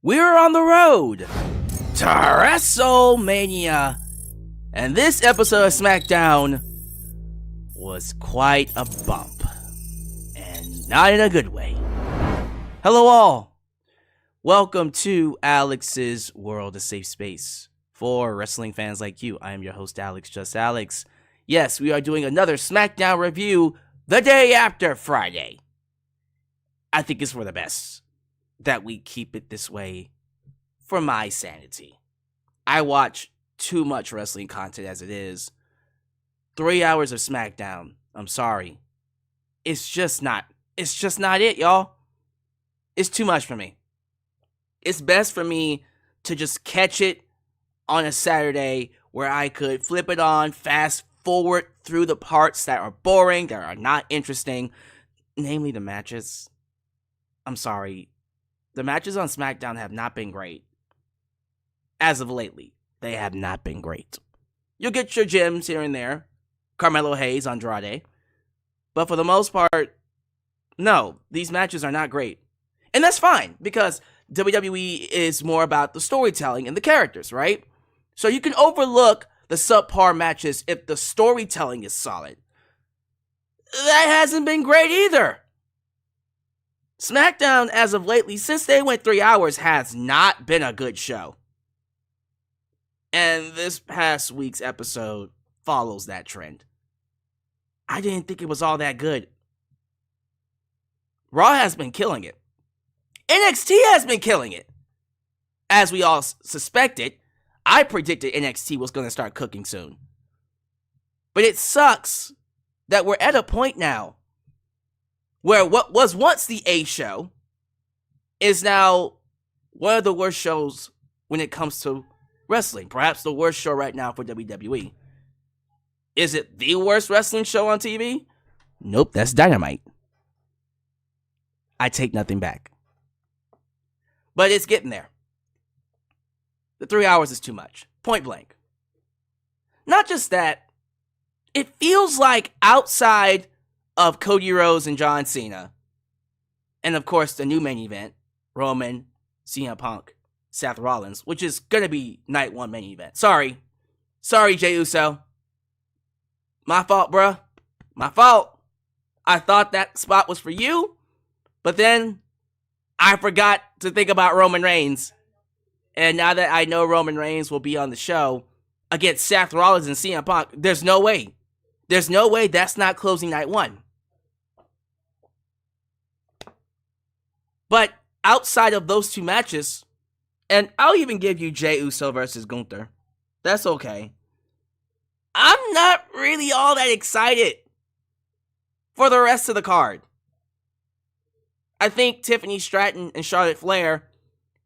We're on the road to WrestleMania, and this episode of SmackDown was quite a bump, and not in a good way. Hello all, welcome to Alyx's World, a safe space for wrestling fans like you. I am your host, Alyx, just Alyx. Yes, we are doing another SmackDown review the day after Friday. I think it's for the best that we keep it this way for my sanity. I watch too much wrestling content as it is. 3 hours of SmackDown, I'm sorry. It's just not it, y'all. It's too much for me. It's best for me to just catch it on a Saturday where I could flip it on, fast forward through the parts that are boring, that are not interesting, namely the matches. I'm sorry. The matches on SmackDown have not been great. As of lately, they have not been great. You'll get your gems here and there. Carmelo Hayes, Andrade. But for the most part, no, these matches are not great. And that's fine, because WWE is more about the storytelling and the characters, right? So you can overlook the subpar matches if the storytelling is solid. That hasn't been great either. SmackDown, as of lately, since they went 3 hours, has not been a good show. And this past week's episode follows that trend. I didn't think it was all that good. Raw has been killing it. NXT has been killing it. As we all suspected, I predicted NXT was going to start cooking soon. But it sucks that we're at a point now where what was once the A show is now one of the worst shows when it comes to wrestling. Perhaps the worst show right now for WWE. Is it the worst wrestling show on TV? Nope, that's Dynamite. I take nothing back. But it's getting there. The 3 hours is too much. Point blank. Not just that, it feels like outside of Cody Rhodes and John Cena, and of course the new main event, Roman, CM Punk, Seth Rollins, which is going to be night one main event. Sorry, Jey Uso. My fault, bruh. My fault. I thought that spot was for you, but then I forgot to think about Roman Reigns. And now that I know Roman Reigns will be on the show against Seth Rollins and CM Punk, there's no way. There's no way that's not closing night one. But outside of those two matches, and I'll even give you Jey Uso versus Gunther. That's okay. I'm not really all that excited for the rest of the card. I think Tiffany Stratton and Charlotte Flair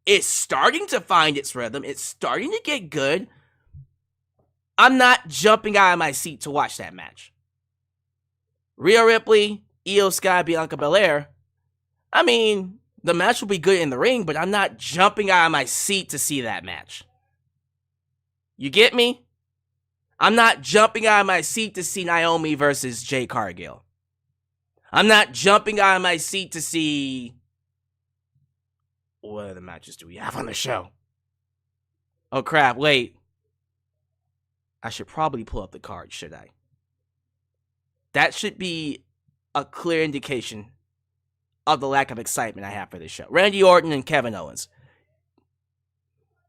is starting to find its rhythm. It's starting to get good. I'm not jumping out of my seat to watch that match. Rhea Ripley, Io Sky, Bianca Belair. I mean, the match will be good in the ring, but I'm not jumping out of my seat to see that match. You get me? I'm not jumping out of my seat to see Naomi versus Jade Cargill. I'm not jumping out of my seat to see... What other matches do we have on the show? Oh crap, wait. I should probably pull up the card, should I? That should be a clear indication of the lack of excitement I have for this show. Randy Orton and Kevin Owens.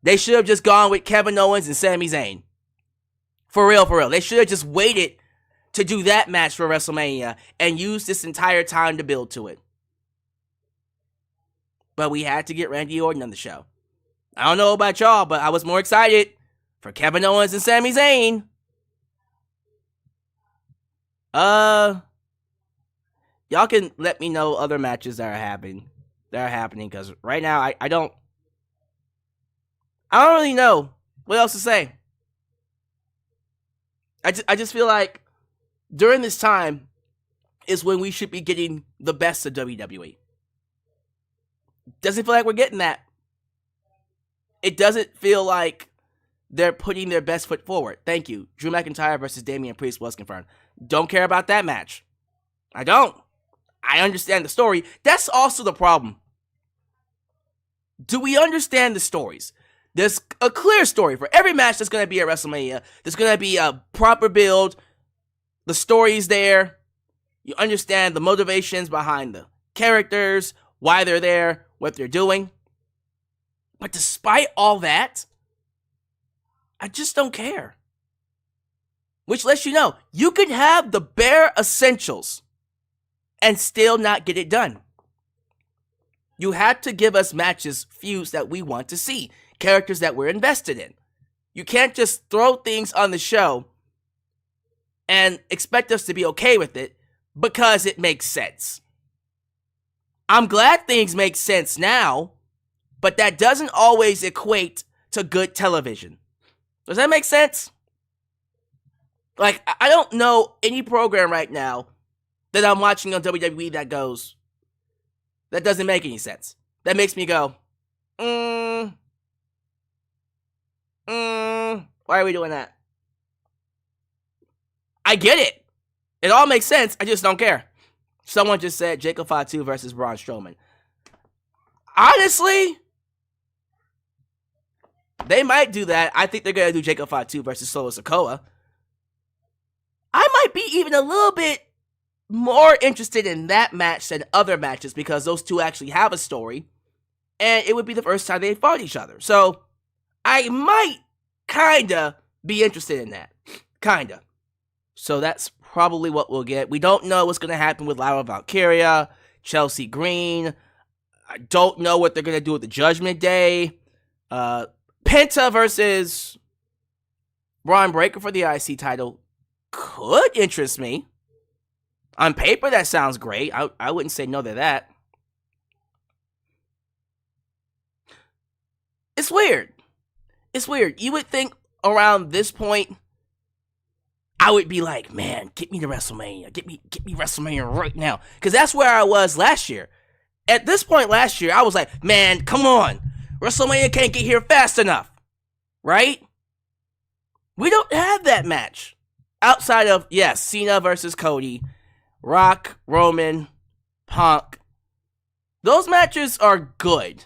They should have just gone with Kevin Owens and Sami Zayn. For real. They should have just waited to do that match for WrestleMania and used this entire time to build to it. But we had to get Randy Orton on the show. I don't know about y'all, but I was more excited for Kevin Owens and Sami Zayn. Y'all can let me know other matches that are happening, because right now I don't really know what else to say. I just feel like during this time is when we should be getting the best of WWE. Doesn't feel like we're getting that. It doesn't feel like they're putting their best foot forward. Thank you. Drew McIntyre versus Damian Priest was confirmed. Don't care about that match. I don't. I understand the story. That's also the problem. Do we understand the stories? There's a clear story for every match that's going to be at WrestleMania. There's going to be a proper build. The story's there. You understand the motivations behind the characters, why they're there, what they're doing. But despite all that, I just don't care. Which lets you know, you can have the bare essentials and still not get it done. You had to give us matches, feuds that we want to see, characters that we're invested in. You can't just throw things on the show and expect us to be okay with it because it makes sense. I'm glad things make sense now, but that doesn't always equate to good television. Does that make sense? Like, I don't know any program right now that I'm watching on WWE that doesn't make any sense. That makes me go, why are we doing that? I get it. It all makes sense. I just don't care. Someone just said Jacob Fatu versus Braun Strowman. Honestly, they might do that. I think they're going to do Jacob Fatu versus Solo Sikoa. I might be even a little bit more interested in that match than other matches because those two actually have a story. And it would be the first time they fought each other. So, I might kinda be interested in that. Kinda. So that's probably what we'll get. We don't know what's going to happen with Lyra Valkyria, Chelsea Green. I don't know what they're going to do with the Judgment Day. Penta versus Braun Breaker for the IC title could interest me. On paper, that sounds great. I wouldn't say no to that. It's weird. It's weird. You would think around this point, I would be like, man, get me to WrestleMania. Get me WrestleMania right now. Because that's where I was last year. At this point last year, I was like, man, come on. WrestleMania can't get here fast enough. Right? We don't have that match. Outside of, yes, Cena versus Cody, Rock, Roman, Punk. Those matches are good.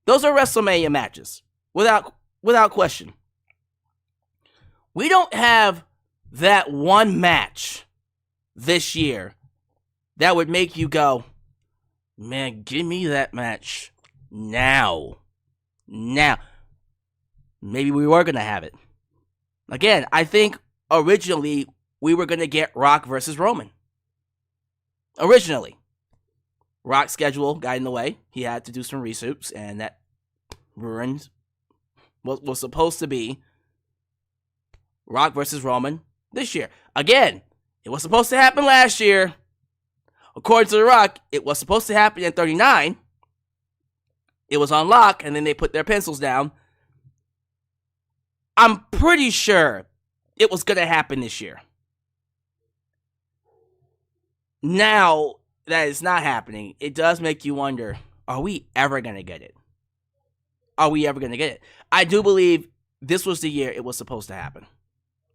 Those are WrestleMania matches. Without question. We don't have that one match this year that would make you go, man, give me that match now. Now. Maybe we were going to have it. Again, I think originally we were going to get Rock versus Roman. Originally. Rock's schedule got in the way. He had to do some reshoots, and that ruined what was supposed to be Rock versus Roman this year. Again, it was supposed to happen last year. According to The Rock, it was supposed to happen in 39. It was on lock, and then they put their pencils down. I'm pretty sure it was going to happen this year. Now that it's not happening, it does make you wonder, are we ever going to get it? Are we ever going to get it? I do believe this was the year it was supposed to happen.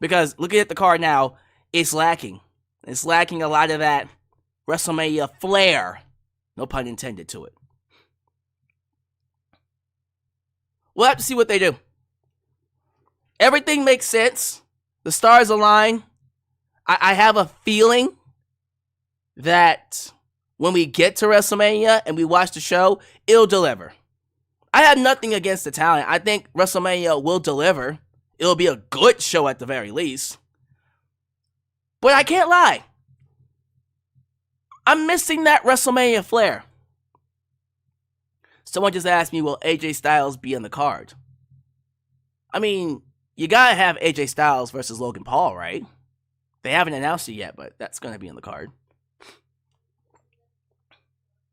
Because looking at the card now, it's lacking. It's lacking a lot of that WrestleMania flair. No pun intended to it. We'll have to see what they do. Everything makes sense. The stars align. I have a feeling that when we get to WrestleMania and we watch the show, it'll deliver. I have nothing against the talent. I think WrestleMania will deliver. It'll be a good show at the very least. But I can't lie. I'm missing that WrestleMania flair. Someone just asked me, will AJ Styles be on the card? I mean, you gotta have AJ Styles versus Logan Paul, right? They haven't announced it yet, but that's gonna be on the card.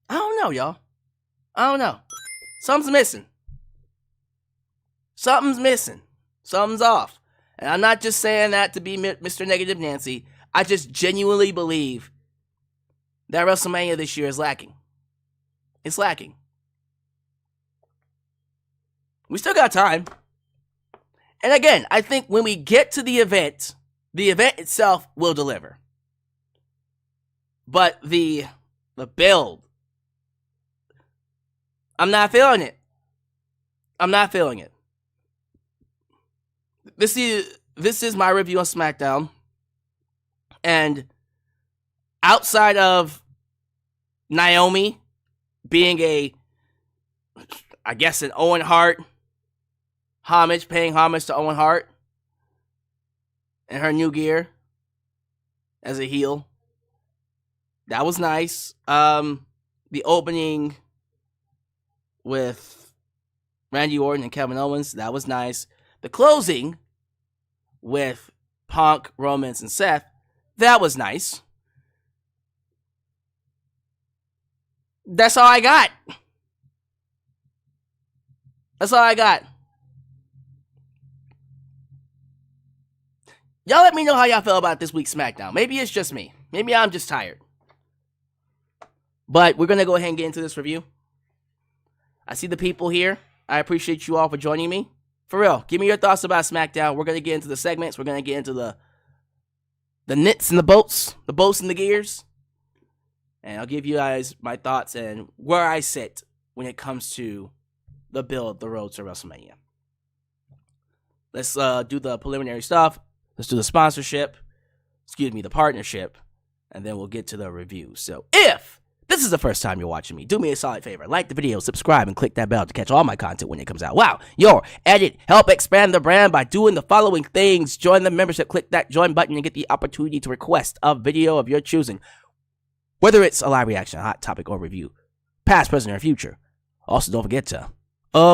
I don't know, y'all. I don't know. Something's missing. Something's missing. Something's off. And I'm not just saying that to be Mr. Negative Nancy. I just genuinely believe that WrestleMania this year is lacking. It's lacking. We still got time. And again, I think when we get to the event itself will deliver. But the build, I'm not feeling it. I'm not feeling it. This is my review on SmackDown. And outside of Naomi being an Owen Hart paying homage to Owen Hart and her new gear as a heel, that was nice. The opening with Randy Orton and Kevin Owens, that was nice. The closing with Punk, Roman, and Seth, that was nice. That's all I got. That's all I got. Y'all let me know how y'all feel about this week's SmackDown. Maybe it's just me. Maybe I'm just tired. But we're going to go ahead and get into this review. I see the people here. I appreciate you all for joining me. For real, give me your thoughts about SmackDown. We're going to get into the segments. We're going to get into the nits and the bolts and the gears. And I'll give you guys my thoughts and where I sit when it comes to the build, the road to WrestleMania. Let's do the preliminary stuff. Let's do the sponsorship. The partnership. And then we'll get to the review. So if this is the first time you're watching me, do me a solid favor. Like the video, subscribe, and click that bell to catch all my content when it comes out. Wow, your edit help expand the brand by doing the following things. Join the membership, click that join button, and get the opportunity to request a video of your choosing. Whether it's a live reaction, a hot topic, or review. Past, present, or future. Also, don't forget to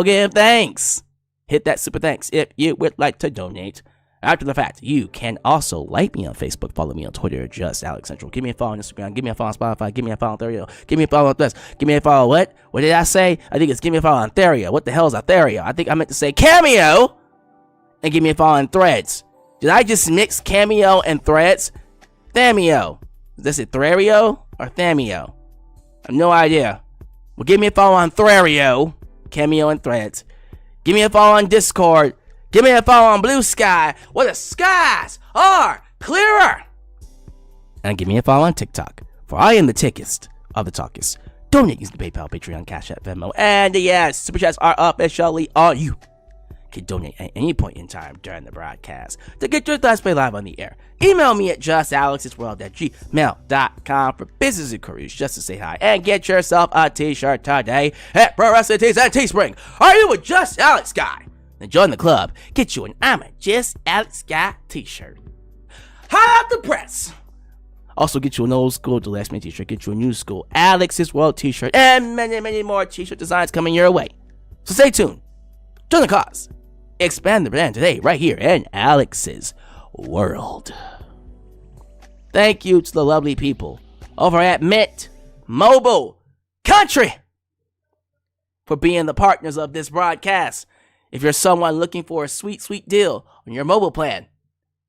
give thanks. Hit that super thanks if you would like to donate. After the fact, you can also like me on Facebook, follow me on Twitter, just Alyx Central. Give me a follow on Instagram, give me a follow on Spotify, give me a follow on Therio, give me a follow on this, give me a follow what? What did I say? I think it's give me a follow on Therio. What the hell is a Therio? I think I meant to say Cameo, and give me a follow on Threads. Did I just mix Cameo and Threads? Thameo. Is it Therio or Thameo? I have no idea. Well, give me a follow on Therio, Cameo, and Threads. Give me a follow on Discord. Give me a follow on Blue Sky, where the skies are clearer. And give me a follow on TikTok, for I am the tickest of the talkest. Donate using the PayPal, Patreon, Cash App, Venmo, and yes, Super Chats are officially on. You can donate at any point in time during the broadcast to get your thoughts played live on the air. Email me at justalyxsworld@gmail.com for business inquiries, just to say hi, and get yourself a t-shirt today at Pro Wrestling Tees and Teespring. Are you a Just Alyx guy? Then join the club. Get you an I'm a Just Alyx guy t-shirt. Hot out the press. Also get you an old school The Last Man t-shirt. Get you a new school Alyx's World t-shirt. And many, many more t-shirt designs coming your way. So stay tuned. Join the cause. Expand the brand today right here in Alyx's World. Thank you to the lovely people over at Mint Mobile Country for being the partners of this broadcast. If you're someone looking for a sweet, sweet deal on your mobile plan,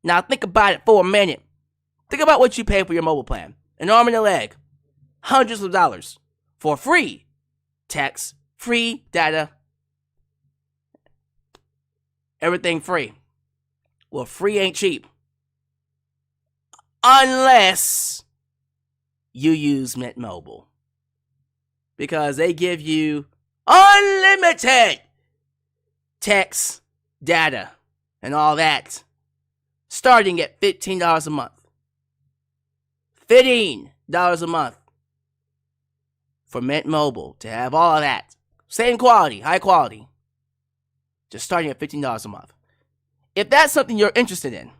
now think about it for a minute. Think about what you pay for your mobile plan. An arm and a leg. Hundreds of dollars for free text, free data, everything free. Well, free ain't cheap. Unless you use Mint Mobile. Because they give you unlimited text, data, and all that, starting at $15 a month. $15 a month for Mint Mobile to have all of that. Same quality, high quality. Just starting at $15 a month. If that's something you're interested in,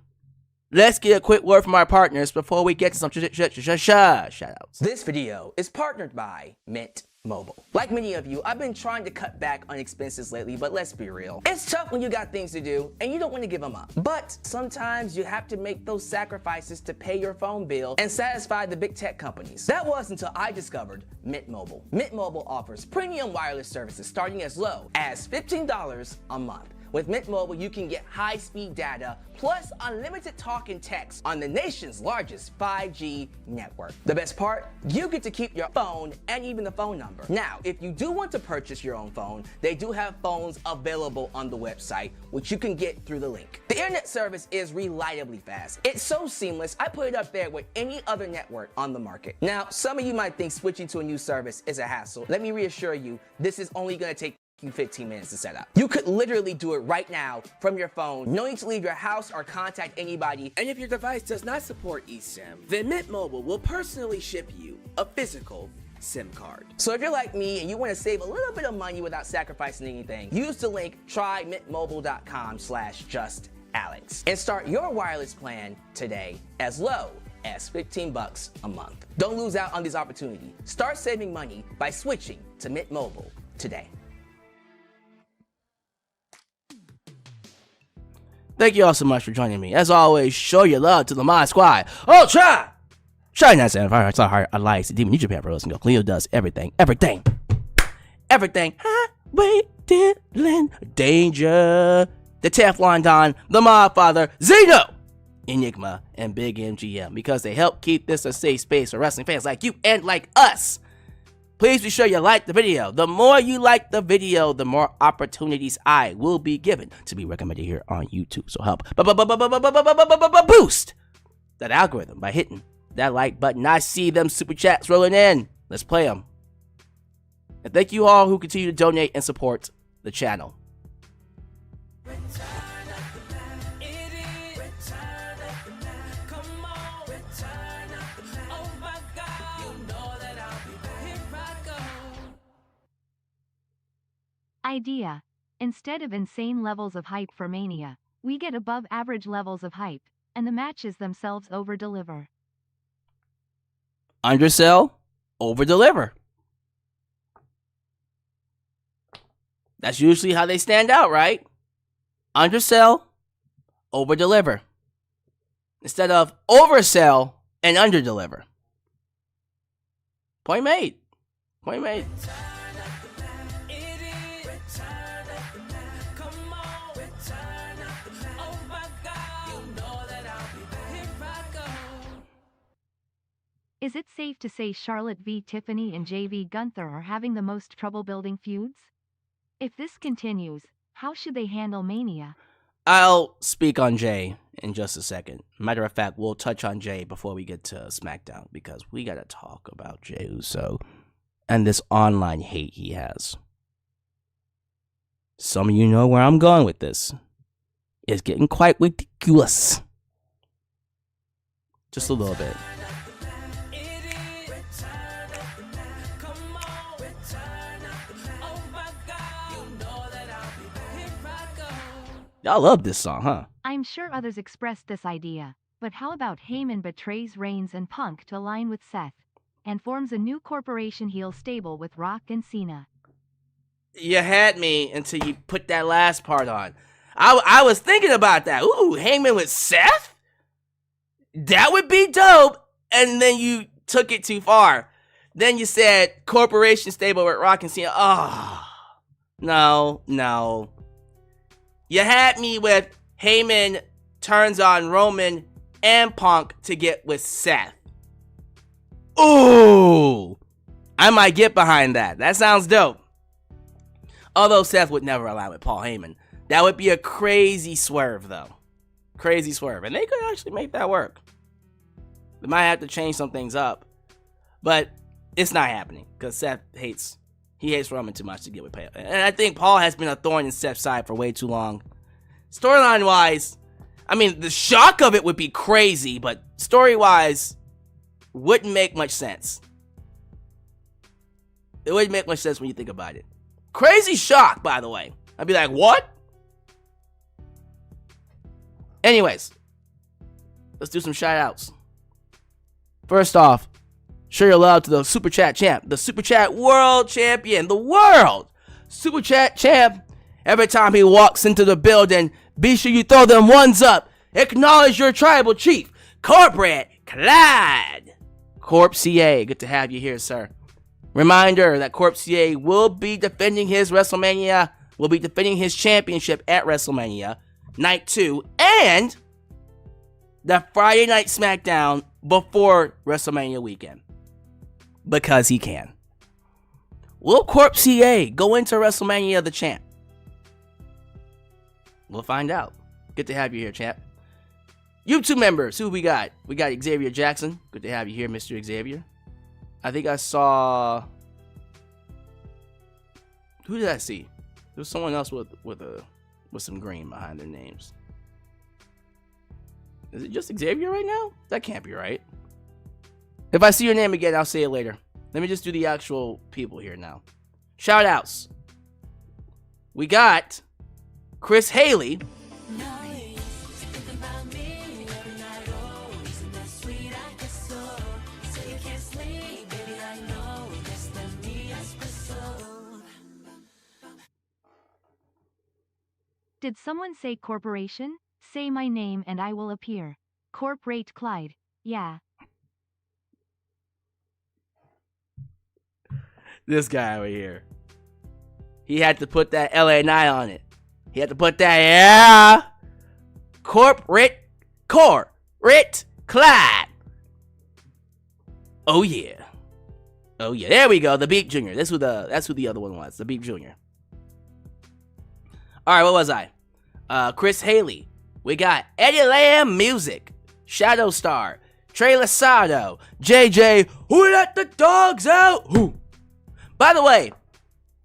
let's get a quick word from our partners before we get to some shout-outs. This video is partnered by Mint Mobile. Like many of you, I've been trying to cut back on expenses lately, but let's be real. It's tough when you got things to do and you don't want to give them up. But sometimes you have to make those sacrifices to pay your phone bill and satisfy the big tech companies. That was until I discovered Mint Mobile. Mint Mobile offers premium wireless services starting as low as $15 a month, With Mint Mobile, you can get high-speed data plus unlimited talk and text on the nation's largest 5G network. The best part? You get to keep your phone and even the phone number. Now, if you do want to purchase your own phone, they do have phones available on the website, which you can get through the link. The internet service is reliably fast. It's so seamless, I put it up there with any other network on the market. Now, some of you might think switching to a new service is a hassle. Let me reassure you, this is only going to take you 15 minutes to set up. You could literally do it right now from your phone, no need to leave your house or contact anybody. And if your device does not support eSIM, then Mint Mobile will personally ship you a physical SIM card. So if you're like me and you want to save a little bit of money without sacrificing anything, use the link trymintmobile.com/justAlex and start your wireless plan today as low as $15 a month. Don't lose out on this opportunity. Start saving money by switching to Mint Mobile today. Thank you all so much for joining me. As always, show your love to the Mod Squad. Ultra! Shine that sound fire. It's our heart. Alyx, the Demon New Japan Pro Wrestling. Cleo does everything. Highway Dylan Danger. The Teflon Don. The Mod Father. Zeno. Enigma. And Big MGM. Because they help keep this a safe space for wrestling fans like you and like us. Please be sure you like the video. The more you like the video, the more opportunities I will be given to be recommended here on YouTube. So help boost that algorithm by hitting that like button. I see them super chats rolling in. Let's play them. And thank you all who continue to donate and support the channel. Idea. Instead of insane levels of hype for Mania, we get above average levels of hype, and the matches themselves over-deliver. Undersell, over-deliver. That's usually how they stand out, right? Undersell, over-deliver. Instead of oversell and underdeliver. Point made. Point made. Is it safe to say Charlotte v. Tiffany and JV Gunther are having the most trouble building feuds? If this continues, how should they handle Mania? I'll speak on Jay in just a second. Matter of fact, we'll touch on Jay before we get to SmackDown because we gotta talk about Jey Uso and this online hate he has. Some of you know where I'm going with this. It's getting quite ridiculous. Just a little bit. Y'all love this song, huh? I'm sure others expressed this idea, but how about Heyman betrays Reigns and Punk to align with Seth, and forms a new corporation heel stable with Rock and Cena? You had me until you put that last part on. I was thinking about that. Ooh, Heyman with Seth? That would be dope. And then you took it too far. Then you said corporation stable with Rock and Cena. Oh, no. You had me with Heyman turns on Roman and Punk to get with Seth. Ooh, I might get behind that. That sounds dope. Although Seth would never align with Paul Heyman. That would be a crazy swerve, though. Crazy swerve. And they could actually make that work. They might have to change some things up. But it's not happening. Because Seth hates Roman too much to get with Paul. And I think Paul has been a thorn in Seth's side for way too long. Storyline-wise, I mean, the shock of it would be crazy. But story-wise, wouldn't make much sense. It wouldn't make much sense when you think about it. Crazy shock, by the way. I'd be like, what? Anyways, let's do some shout outs. First off, show your love to the Super Chat champ, the Super Chat world champion, the world Super Chat champ. Every time he walks into the building, be sure you throw them ones up. Acknowledge your tribal chief, Corporate Clyde. Corp CA, good to have you here, sir. Reminder that Corp CA will be defending his WrestleMania will be defending his championship at WrestleMania Night 2 and the Friday Night SmackDown before WrestleMania weekend. Because he can. Will Corp CA go into WrestleMania the champ? We'll find out. Good to have you here, champ. YouTube members, who we got? We got Xavier Jackson. Good to have you here, Mr. Xavier. I think I saw... Who did I see? There was someone else with some green behind their names. Is it just Xavier right now? That can't be right. If I see your name again, I'll say it later. Let me just do the actual people here now. Shout outs. We got Chris Haley. Did someone say corporation? Say my name and I will appear. Corporate Clyde. Yeah. This guy over here. He had to put that LA Knight on it. He had to put that, yeah. Corporate Clyde. Oh yeah. Oh yeah. There we go. The Beep Jr. That's who the other one was. The Beep Jr. Alright, what was I? Chris Haley. We got Eddie Lamb Music. Shadow Star. Trey Lasado. JJ. Who let the dogs out? Who? By the way,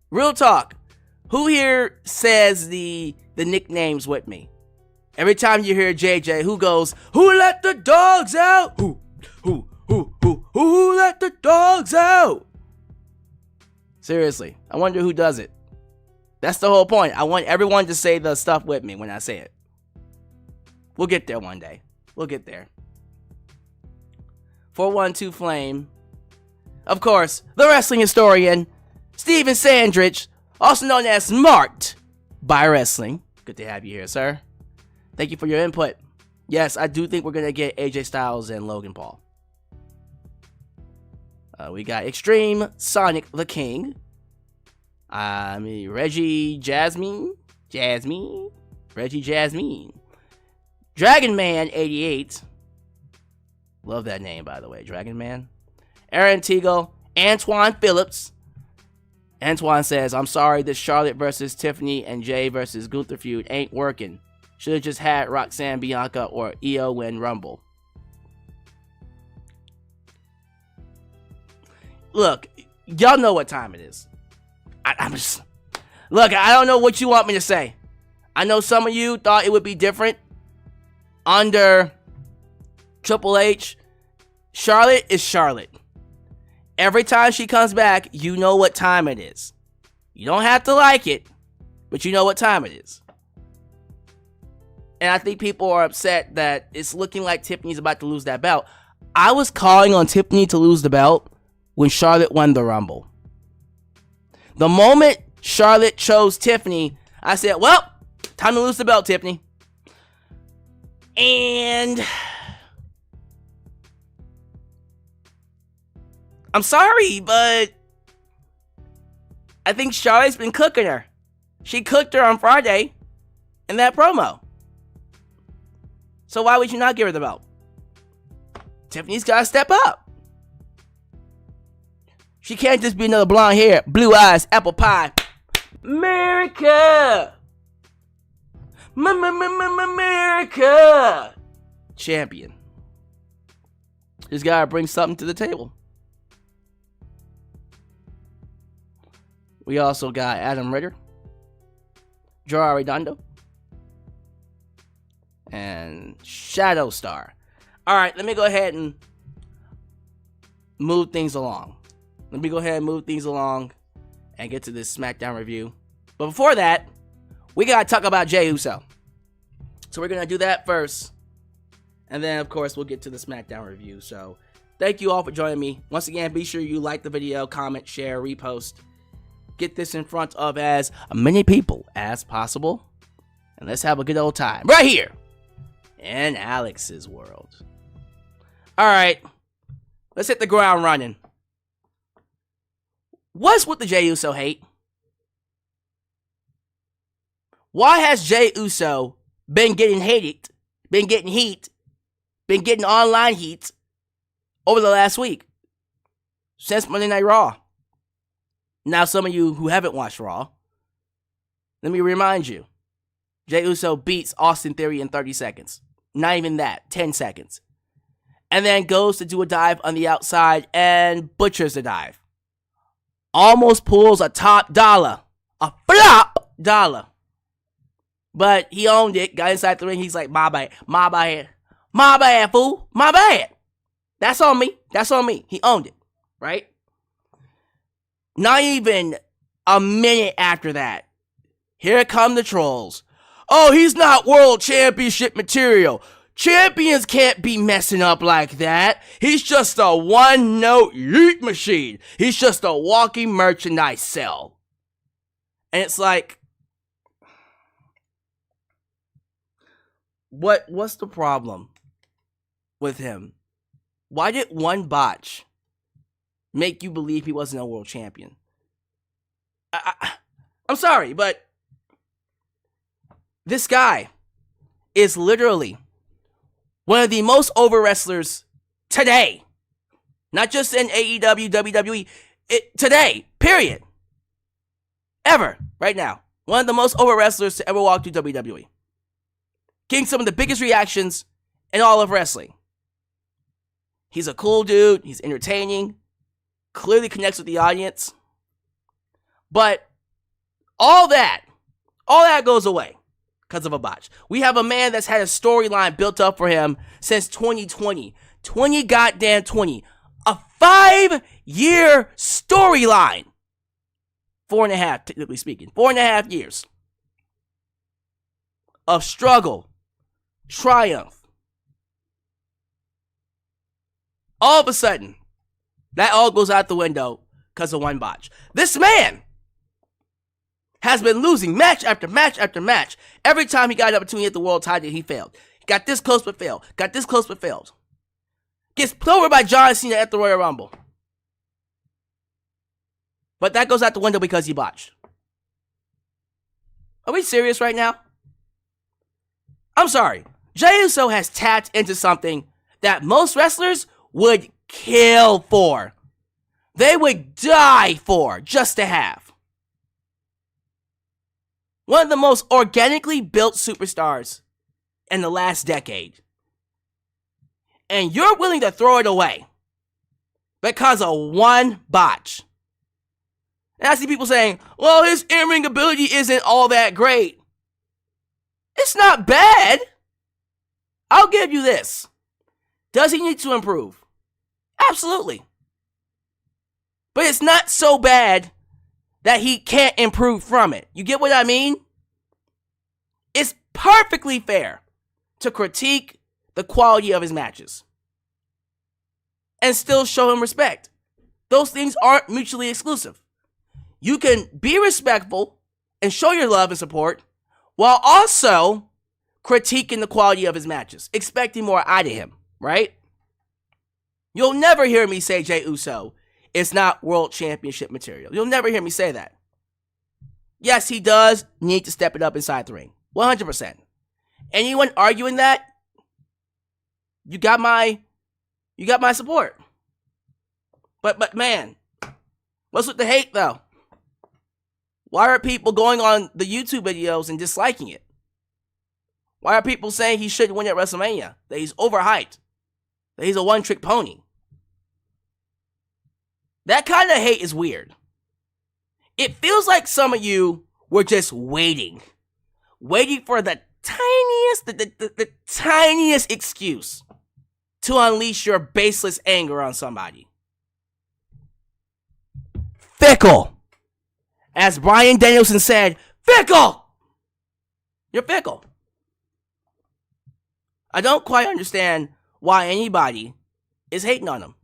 real talk. Who here says the nicknames with me? Every time you hear JJ, who goes, who let the dogs out? Who let the dogs out? Seriously, I wonder who does it. That's the whole point. I want everyone to say the stuff with me when I say it. We'll get there one day. We'll get there. 412 Flame. Of course, the wrestling historian, Steven Sandrich, also known as Marked by Wrestling. Good to have you here, sir. Thank you for your input. Yes, I do think we're going to get AJ Styles and Logan Paul. We got Extreme Sonic the King. Reggie Jasmine. Reggie Jasmine. Dragon Man 88. Love that name, by the way. Dragon Man. Aaron Teagle. Antoine Phillips. Antoine says, I'm sorry, this Charlotte versus Tiffany and Jay versus Gunther feud ain't working. Should have just had Roxanne, Bianca, or Io win Rumble. Look, y'all know what time it is. Look, I don't know what you want me to say. I know some of you thought it would be different under Triple H. Charlotte is Charlotte. Every time she comes back, you know what time it is. You don't have to like it, but you know what time it is. And I think people are upset that it's looking like Tiffany's about to lose that belt. I was calling on Tiffany to lose the belt when Charlotte won the Rumble. The moment Charlotte chose Tiffany, I said, well, time to lose the belt, Tiffany. And I'm sorry, but I think Charlotte's been cooking her. She cooked her on Friday in that promo. So why would you not give her the belt? Tiffany's got to step up. She can't just be another blonde hair, blue eyes, apple pie. America! America! Champion. Just gotta bring something to the table. We also got Adam Ritter, Joe Arredondo, and Shadow Star. Alright, let me go ahead and move things along. And get to this SmackDown review. But before that, we gotta talk about Jey Uso. So we're gonna do that first. And then, of course, we'll get to the SmackDown review. So, thank you all for joining me. Once again, be sure you like the video, comment, share, repost. Get this in front of as many people as possible. And let's have a good old time. Right here in Alyx's world. Alright. Let's hit the ground running. What's with the Jey Uso hate? Why has Jey Uso been getting hated, been getting heat, been getting online heat over the last week? Since Monday Night Raw. Now, some of you who haven't watched Raw, let me remind you. Jey Uso beats Austin Theory in 30 seconds. Not even that, 10 seconds. And then goes to do a dive on the outside and butchers the dive. Almost pulls a top dollar. A flop dollar. But he owned it, got inside the ring, he's like, my bad, fool, my bad. That's on me. He owned it, right? Not even a minute after that, here come the trolls. Oh, he's not world championship material. Champions can't be messing up like that. He's just a one-note yeet machine. He's just a walking merchandise cell. And it's like, what's the problem with him? Why did one botch make you believe he wasn't a world champion? I'm sorry, but this guy is literally one of the most over wrestlers today. Not just in AEW, WWE, today, period. Ever, right now. One of the most over wrestlers to ever walk through WWE. Getting some of the biggest reactions in all of wrestling. He's a cool dude. He's entertaining. Clearly connects with the audience. But all that goes away because of a botch. We have a man that's had a storyline built up for him since 2020. 20 goddamn 20. A 5-year storyline. 4.5, technically speaking. 4.5 years. Of struggle. Triumph. All of a sudden, that all goes out the window because of one botch. This man has been losing match after match after match. Every time he got an opportunity at the world title, he failed. He got this close but failed. Got this close but failed. Gets put over by John Cena at the Royal Rumble. But that goes out the window because he botched. Are we serious right now? I'm sorry. Jey Uso has tapped into something that most wrestlers would kill for. They would die for just to have. One of the most organically built superstars in the last decade. And you're willing to throw it away because of one botch. And I see people saying, well, his in-ring ability isn't all that great. It's not bad. I'll give you this. Does he need to improve? Absolutely. But it's not so bad that he can't improve from it. You get what I mean? It's perfectly fair to critique the quality of his matches and still show him respect. Those things aren't mutually exclusive. You can be respectful and show your love and support while also critiquing the quality of his matches, expecting more out of him, right? You'll never hear me say Jey Uso is not world championship material. You'll never hear me say that. Yes, he does need to step it up inside the ring. 100%. Anyone arguing that, you got my support. But man, what's with the hate though? Why are people going on the YouTube videos and disliking it? Why are people saying he shouldn't win at WrestleMania? That he's overhyped? That he's a one-trick pony? That kind of hate is weird. It feels like some of you were just waiting for the tiniest excuse to unleash your baseless anger on somebody. Fickle. As Bryan Danielson said, fickle! You're fickle. I don't quite understand why anybody is hating on him.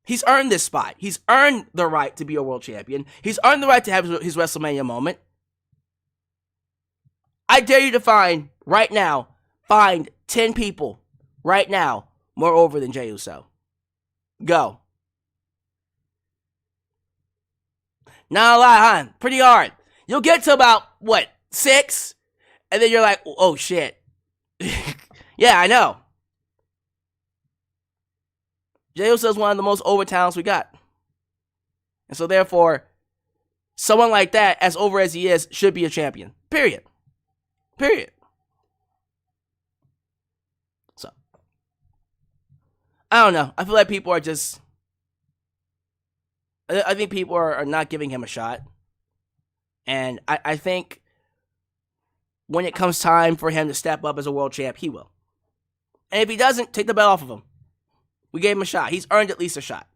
He's earned this spot. He's earned the right to be a world champion. He's earned the right to have his WrestleMania moment. I dare you to find 10 people right now more over than Jey Uso. Go. Not a lot, huh? Pretty hard. You'll get to about, 6, and then you're like, oh shit. Yeah, I know. Jey Uso is one of the most over talents we got. And so therefore, someone like that, as over as he is, should be a champion. Period. So, I don't know. I feel like people are just... I think people are not giving him a shot. And I think when it comes time for him to step up as a world champ, he will. And if he doesn't, take the belt off of him. We gave him a shot. He's earned at least a shot.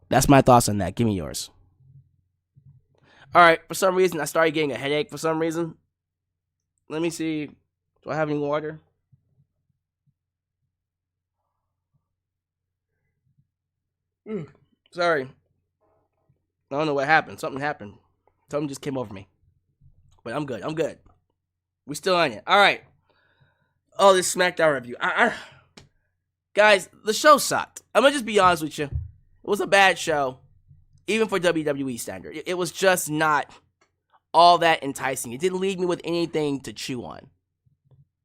That's my thoughts on that. Give me yours. Alright, for some reason, I started getting a headache for some reason. Let me see. Do I have any water? Sorry. I don't know what happened. Something happened. Something just came over me. But I'm good. We still on it. Alright. Oh, this SmackDown review. Guys, the show sucked. I'm gonna just be honest with you. It was a bad show. Even for WWE standard. It was just not all that enticing. It didn't leave me with anything to chew on.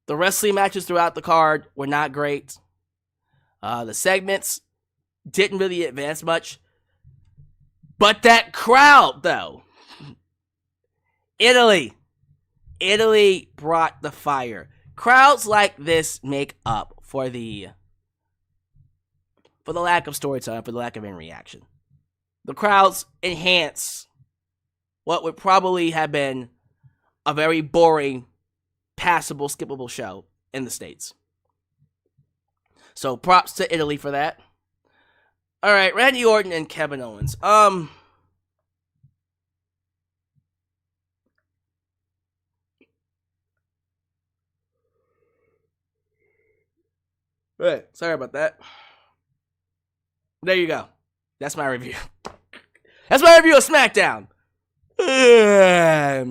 The wrestling matches throughout the card were not great. The segments didn't really advance much. But that crowd, though. Italy brought the fire. Crowds like this make up for the lack of storytelling, for the lack of any reaction. The crowds enhance what would probably have been a very boring, passable, skippable show in the States. So props to Italy for that. Alright, Randy Orton and Kevin Owens. Right, sorry about that. There you go. That's my review. That's my review of SmackDown. There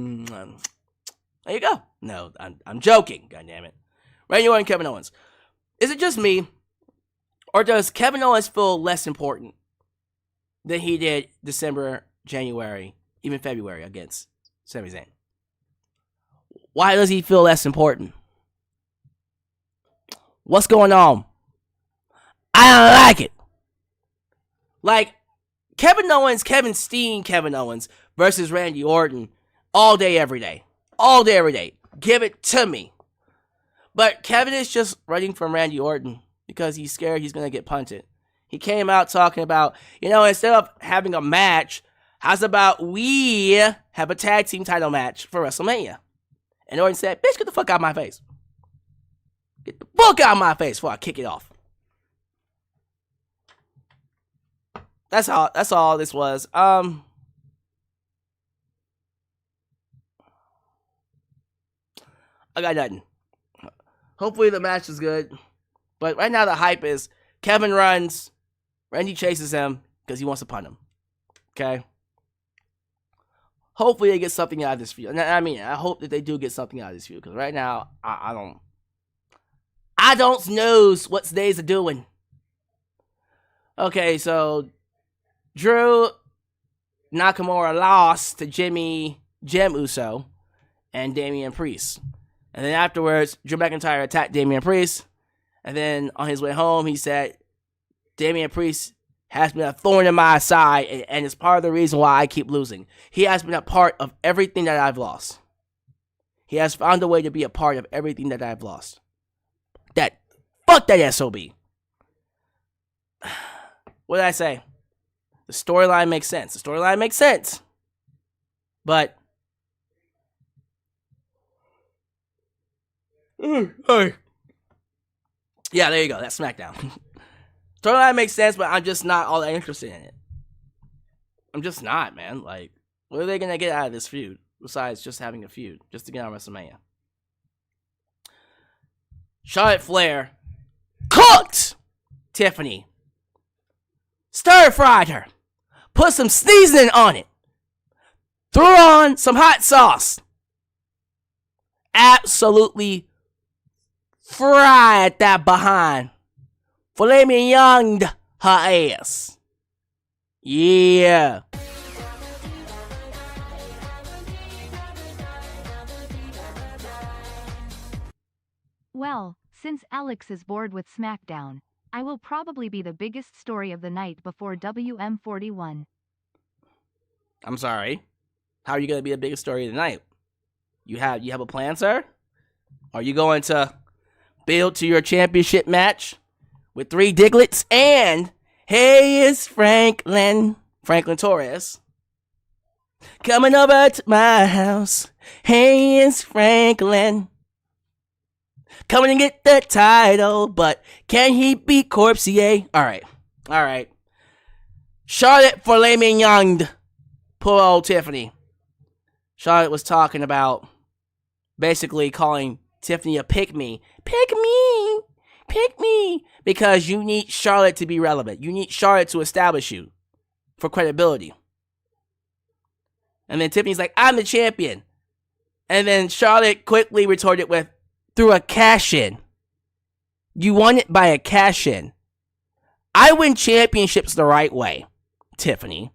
you go. No, I'm joking. God damn it. Randy Orton and Kevin Owens. Is it just me, or does Kevin Owens feel less important than he did December, January, even February against Sami Zayn? Why does he feel less important? What's going on? I don't like it. Like, Kevin Owens versus Randy Orton all day, every day. All day, every day. Give it to me. But Kevin is just running from Randy Orton because he's scared he's going to get punted. He came out talking about, instead of having a match, how's about we have a tag team title match for WrestleMania? And Orton said, bitch, get the fuck out of my face. Get the fuck out of my face before I kick it off. That's all this was. I got nothing. Hopefully the match is good. But right now the hype is Kevin runs, Randy chases him because he wants to punt him. Okay? Hopefully they get something out of this feud. I hope that they do get something out of this feud. Because right now, I don't knows what they's doing. Okay, so Drew Nakamura lost to Jim Uso and Damian Priest. And then afterwards, Drew McIntyre attacked Damian Priest. And then on his way home, he said, Damian Priest has been a thorn in my side, and it's part of the reason why I keep losing. He has been a part of everything that I've lost. He has found a way to be a part of everything that I've lost. Fuck that SOB. What did I say? The storyline makes sense. But yeah, there you go. That's SmackDown. Storyline makes sense, but I'm just not all that interested in it. I'm just not, man. Like, what are they gonna get out of this feud besides just having a feud just to get on WrestleMania? Charlotte Flair cooked Tiffany. Stir-fried her. Put some seasoning on it. Threw on some hot sauce. Absolutely fried that behind. Filet mignoned her ass. Yeah. Well, since Alyx is bored with SmackDown, I will probably be the biggest story of the night before WM41. I'm sorry. How are you going to be the biggest story of the night? You have a plan, sir? Are you going to build to your championship match with 3 Diglets and hey, it's Franklin Torres coming over to my house. Hey, it's Franklin coming to get the title, but can he beat Corpsier? All right. Charlotte for Les Mignons. Poor old Tiffany. Charlotte was talking about basically calling Tiffany a pick-me. Pick me. Because you need Charlotte to be relevant. You need Charlotte to establish you for credibility. And then Tiffany's like, I'm the champion. And then Charlotte quickly retorted with, through a cash-in. You won it by a cash-in. I win championships the right way, Tiffany.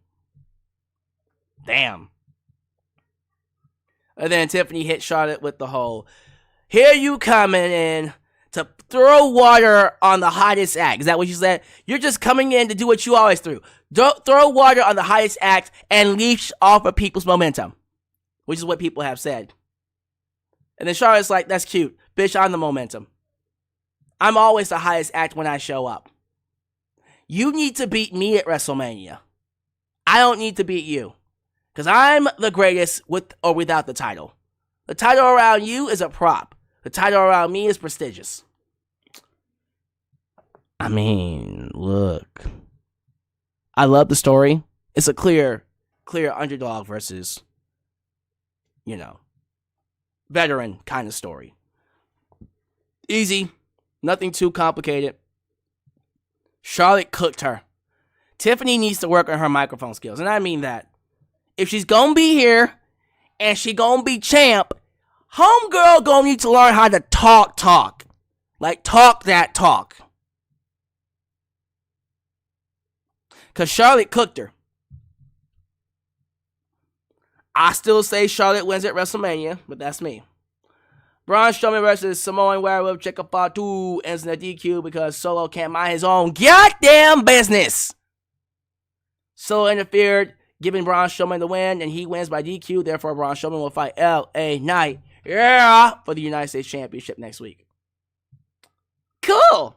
Damn. And then Tiffany hit Charlotte with the whole, here you coming in to throw water on the hottest act. Is that what you said? You're just coming in to do what you always do. Throw water on the hottest act and leech off of people's momentum. Which is what people have said. And then Charlotte's like, that's cute. Bitch, I'm the momentum. I'm always the highest act when I show up. You need to beat me at WrestleMania. I don't need to beat you. Because I'm the greatest with or without the title. The title around you is a prop. The title around me is prestigious. I mean, look. I love the story. It's a clear underdog versus, veteran kind of story. Easy. Nothing too complicated. Charlotte cooked her. Tiffany needs to work on her microphone skills. And I mean that. If she's gonna be here and she gonna be champ, homegirl gonna need to learn how to talk. Like, talk that talk. Because Charlotte cooked her. I still say Charlotte wins at WrestleMania, but that's me. Braun Strowman versus Samoan Werewolf Jacob Fatu ends in a DQ because Solo can't mind his own goddamn business. Solo interfered, giving Braun Strowman the win, and he wins by DQ. Therefore, Braun Strowman will fight LA Knight for the United States Championship next week. Cool.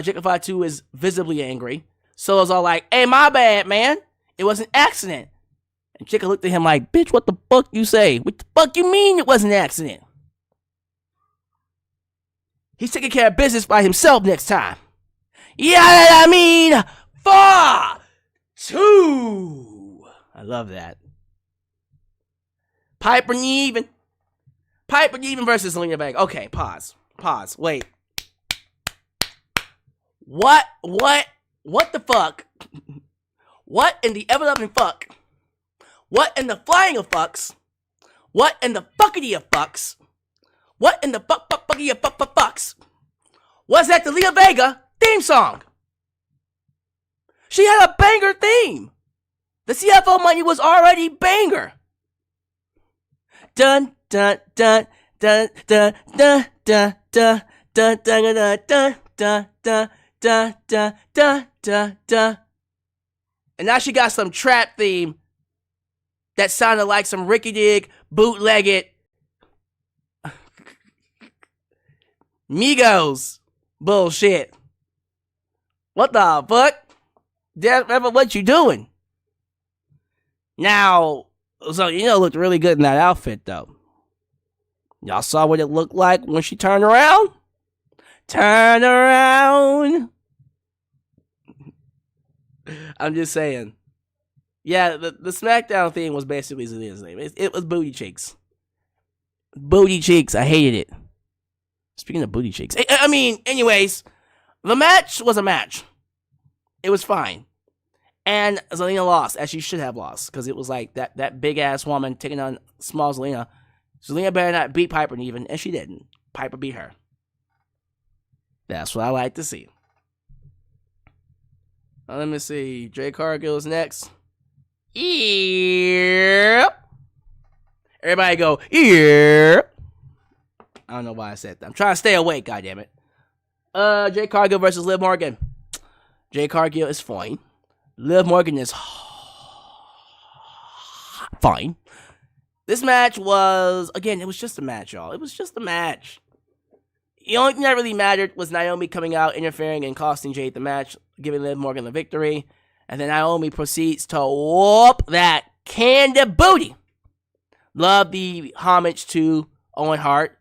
Jacob Fatu is visibly angry. Solo's all like, hey, my bad, man. It was an accident. And Jacob looked at him like, bitch, what the fuck you say? What the fuck you mean it was an accident? He's taking care of business by himself next time. Yeah, I mean, Fatu. I love that. Piper Niven versus Zelina Vega. Okay, pause. Wait. What the fuck? What in the ever-loving fuck? What in the flying of fucks? What in the fuckity of fucks? What in the fuckity of fucks? Was that the Zelina Vega theme song? She had a banger theme. The CFO money was already banger. Dun dun dun dun dun dun dun dun dun dun dun dun dun dun dun dun dun dun. And now she got some trap theme that sounded like some rickety bootlegged Migos bullshit. What the fuck? What you doing? Now, Zelina looked really good in that outfit, though. Y'all saw what it looked like when she turned around? Turn around. I'm just saying. Yeah, the SmackDown thing was basically Zelina's name. It was Booty Cheeks. Booty Cheeks. I hated it. Speaking of Booty Cheeks. I mean, anyways, the match was a match. It was fine. And Zelina lost, as she should have lost, because it was like that big-ass woman taking on small Zelina. Zelina better not beat Piper Niven, and she didn't. Piper beat her. That's what I like to see. Let me see. Jade Cargill is next. Yep. Everybody go, yep. I don't know why I said that. I'm trying to stay awake, goddammit. Jade Cargill versus Liv Morgan. Jade Cargill is fine. Liv Morgan is fine. This match was, again, it was just a match, y'all. It was just a match. The only thing that really mattered was Naomi coming out, interfering, and costing Jade the match, giving Liv Morgan the victory. And then Naomi proceeds to whoop that candy booty. Love the homage to Owen Hart.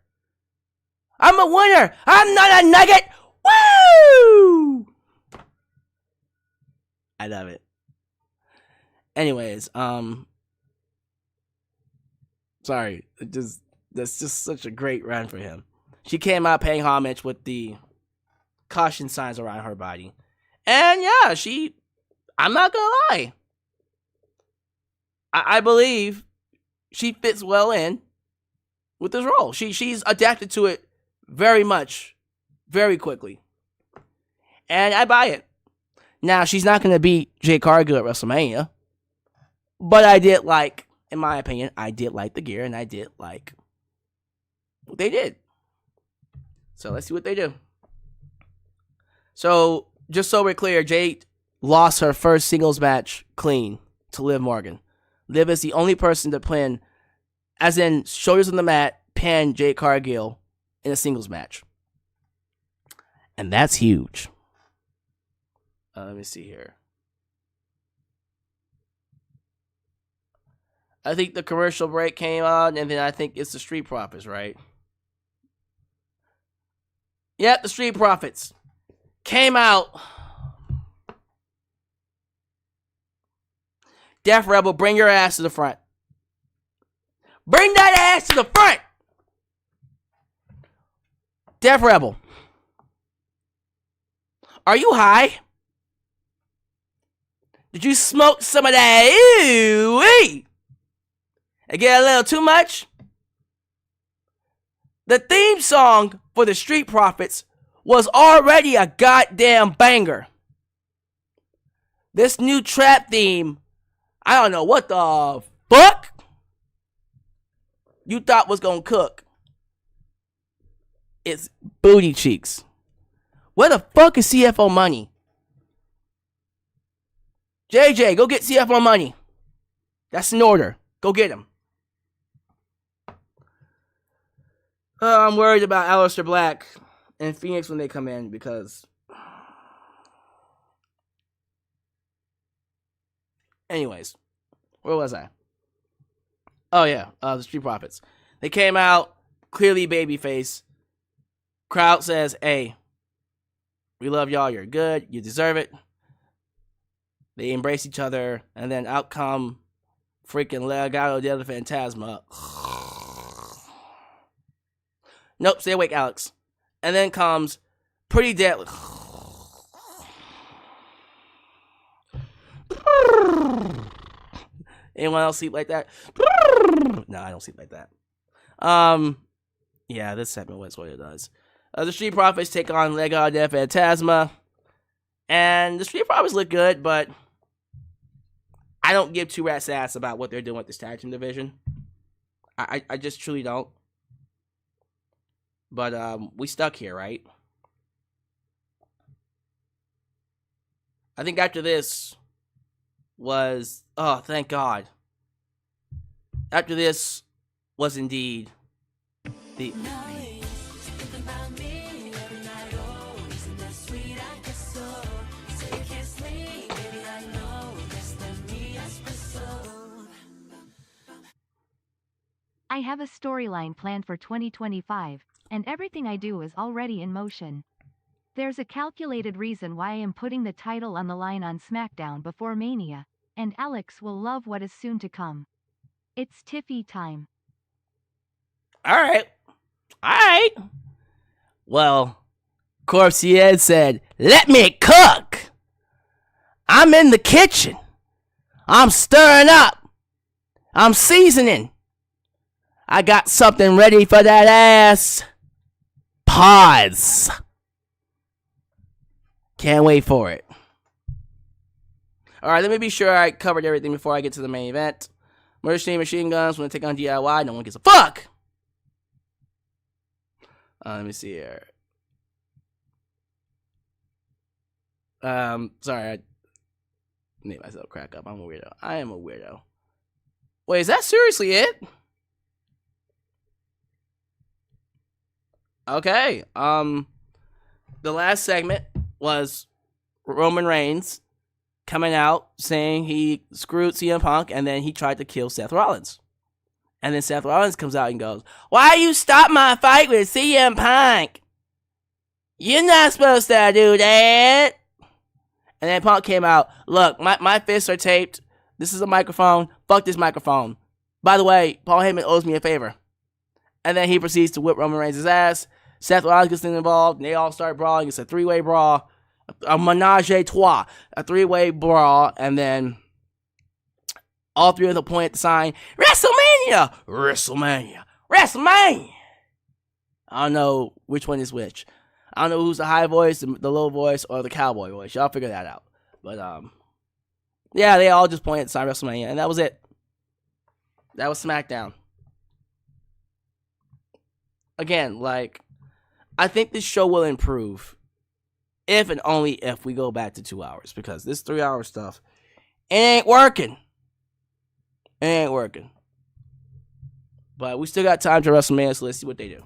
I'm a winner. I'm not a nugget. Woo! I love it. Anyways, sorry. That's just such a great run for him. She came out paying homage with the caution signs around her body. And yeah, I'm not gonna lie. I believe she fits well in with this role. She's adapted to it very much, very quickly. And I buy it. Now, she's not going to beat Jade Cargill at WrestleMania. But I did like, in my opinion, I did like the gear, and I did like what they did. So let's see what they do. So, just so we're clear, Jade lost her first singles match clean to Liv Morgan. Liv is the only person to pin, as in shoulders on the mat, pin Jade Cargill in a singles match. And that's huge. Let me see here. I think the commercial break came on, and then I think it's the Street Profits, right? Yep, the Street Profits came out. Def Rebel, bring your ass to the front. Bring that ass to the front. Def Rebel, are you high? Did you smoke some of that? Ooh-wee. And get a little too much? The theme song for the Street Profits was already a goddamn banger. This new trap theme, I don't know what the fuck you thought was gonna cook. It's booty cheeks. Where the fuck is CFO Money? JJ, go get CFO Money. That's an order. Go get him. I'm worried about Aleister Black and Phoenix when they come in because... Anyways, where was I? Oh yeah, the Street Profits. They came out, clearly babyface. Crowd says, hey, we love y'all, you're good, you deserve it. They embrace each other, and then out come freaking Legado del Fantasma. Nope, stay awake, Alyx. And then comes Pretty Deadly. Anyone else sleep like that? No, I don't sleep like that. Yeah, this segment was what it does. The Street Profits take on Legado del Fantasma. And the Street Profits look good, but I don't give two rat's ass about what they're doing with this tag team division. I just truly don't. But we stuck here, right? I think after this was... Oh, thank God. After this was indeed the... I have a storyline planned for 2025, and everything I do is already in motion. There's a calculated reason why I am putting the title on the line on SmackDown before Mania, and Alyx will love what is soon to come. It's Tiffy time. Alright. Well, Corpse said, let me cook! I'm in the kitchen. I'm stirring up. I'm seasoning. I got something ready for that ass. Pause. Can't wait for it. Alright, let me be sure I covered everything before I get to the main event. Murder Machine Guns want to take on DIY. No one gives a fuck. Let me see here. Sorry, I made myself crack up. I'm a weirdo. I am a weirdo. Wait, is that seriously it? Okay. The last segment was Roman Reigns coming out saying he screwed CM Punk and then he tried to kill Seth Rollins. And then Seth Rollins comes out and goes, "Why you stop my fight with CM Punk? You're not supposed to do that." And then Punk came out, "Look, my fists are taped. This is a microphone. Fuck this microphone. By the way, Paul Heyman owes me a favor." And then he proceeds to whip Roman Reigns' ass. Seth Rollins gets involved, and they all start brawling. It's a three-way brawl, a menage a trois, a three-way brawl, and then all three of them point at the sign, WrestleMania! WrestleMania! WrestleMania! I don't know which one is which. I don't know who's the high voice, the low voice, or the cowboy voice. Y'all figure that out. But, yeah, they all just pointed at the sign WrestleMania, and that was it. That was SmackDown. Again, like, I think this show will improve if and only if we go back to 2 hours, because this 3-hour stuff, it ain't working. It ain't working. But we still got time to WrestleMania, so let's see what they do.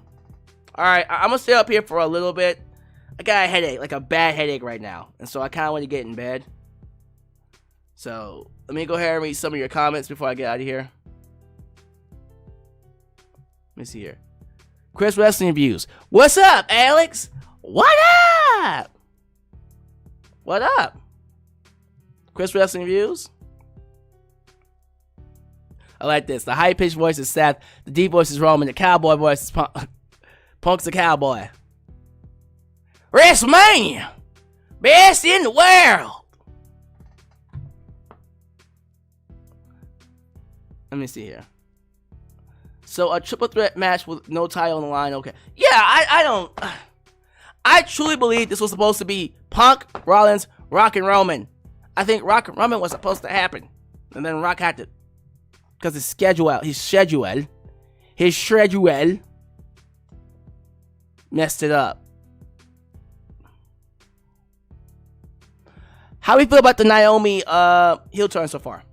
Alright, I'm going to stay up here for a little bit. I got a headache, like a bad headache right now. And so I kind of want to get in bed. So, let me go ahead and read some of your comments before I get out of here. Let me see here. Chris Wrestling Views. What's up, Alyx? What up? What up? Chris Wrestling Views. I like this. The high-pitched voice is Seth. The deep voice is Roman. The cowboy voice is Punk. Punk's the cowboy. WrestleMania! Best in the world! Let me see here. So, a triple threat match with no title on the line. Okay. Yeah, I don't... I truly believe this was supposed to be Punk, Rollins, Rock, and Roman. I think Rock and Roman was supposed to happen. And then Rock had to... Because his schedule messed it up. How do we feel about the Naomi heel turn so far?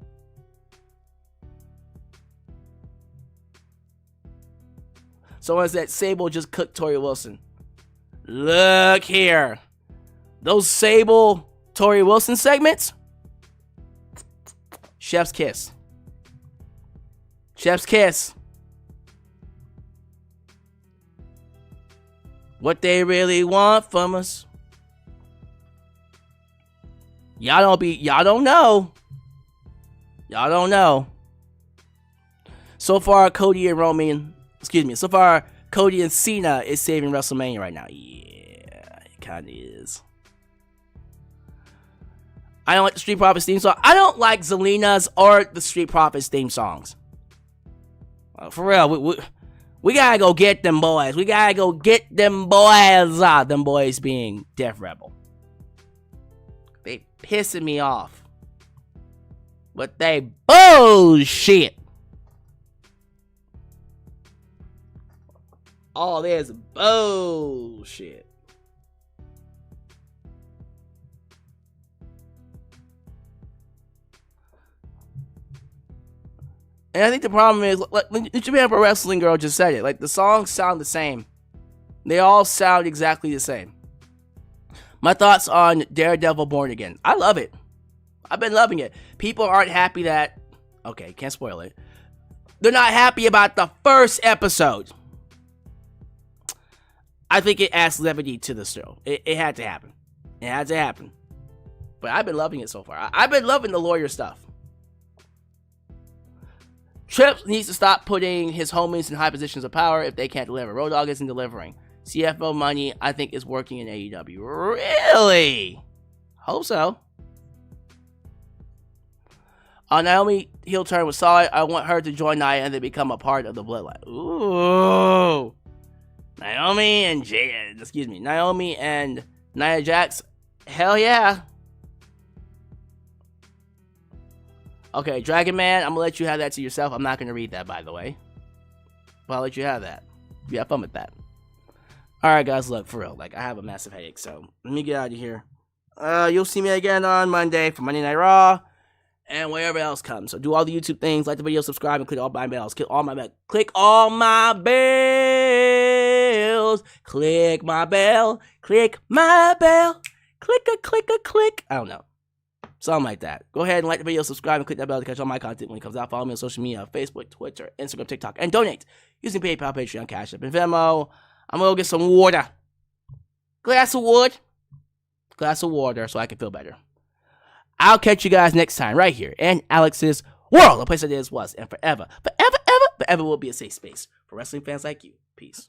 Someone said Sable just cooked Tori Wilson. Look here. Those Sable Tori Wilson segments? Chef's kiss. Chef's kiss. What they really want from us. Y'all don't know. Y'all don't know. So far, Cody and Cena is saving WrestleMania right now. Yeah, it kind of is. I don't like the Street Profits theme song. I don't like Zelina's or the Street Profits theme songs. For real, we gotta go get them boys. We gotta go get them boys. Them boys being Def Rebel. They pissing me off. But they bullshit. All this bullshit. And I think the problem is, like, the Japan Pro Wrestling girl just said it. Like, the songs sound the same. They all sound exactly the same. My thoughts on Daredevil Born Again. I love it. I've been loving it. People aren't happy that... Okay, can't spoil it. They're not happy about the first episode. I think it adds levity to the show. It had to happen. It had to happen. But I've been loving it so far. I've been loving the lawyer stuff. Trips needs to stop putting his homies in high positions of power if they can't deliver. Road Dogg isn't delivering. CFO money, I think, is working in AEW. Really? Hope so. Naomi heel turn was solid. I want her to join Nia and then become a part of the bloodline. Ooh. Naomi and Nia Jax. Hell yeah. Okay, Dragon Man, I'm going to let you have that to yourself. I'm not going to read that, by the way. But I'll let you have that. You have fun with that. Alright, guys, look, for real. Like, I have a massive headache, so let me get out of here. You'll see me again on Monday for Monday Night Raw and wherever else comes. So do all the YouTube things, like the video, subscribe, and click all my bells. Click all my bells. Click all my bells. Click my bell. Click my bell. Click a click a click. I don't know. Something like that. Go ahead and like the video, subscribe, and click that bell to catch all my content when it comes out. Follow me on social media, Facebook, Twitter, Instagram, TikTok, and donate using PayPal, Patreon, Cash App, and Venmo. I'm gonna go get some water. Glass of water so I can feel better. I'll catch you guys next time right here in Alyx's world, a place that is, was, and forever will be a safe space for wrestling fans like you. Peace.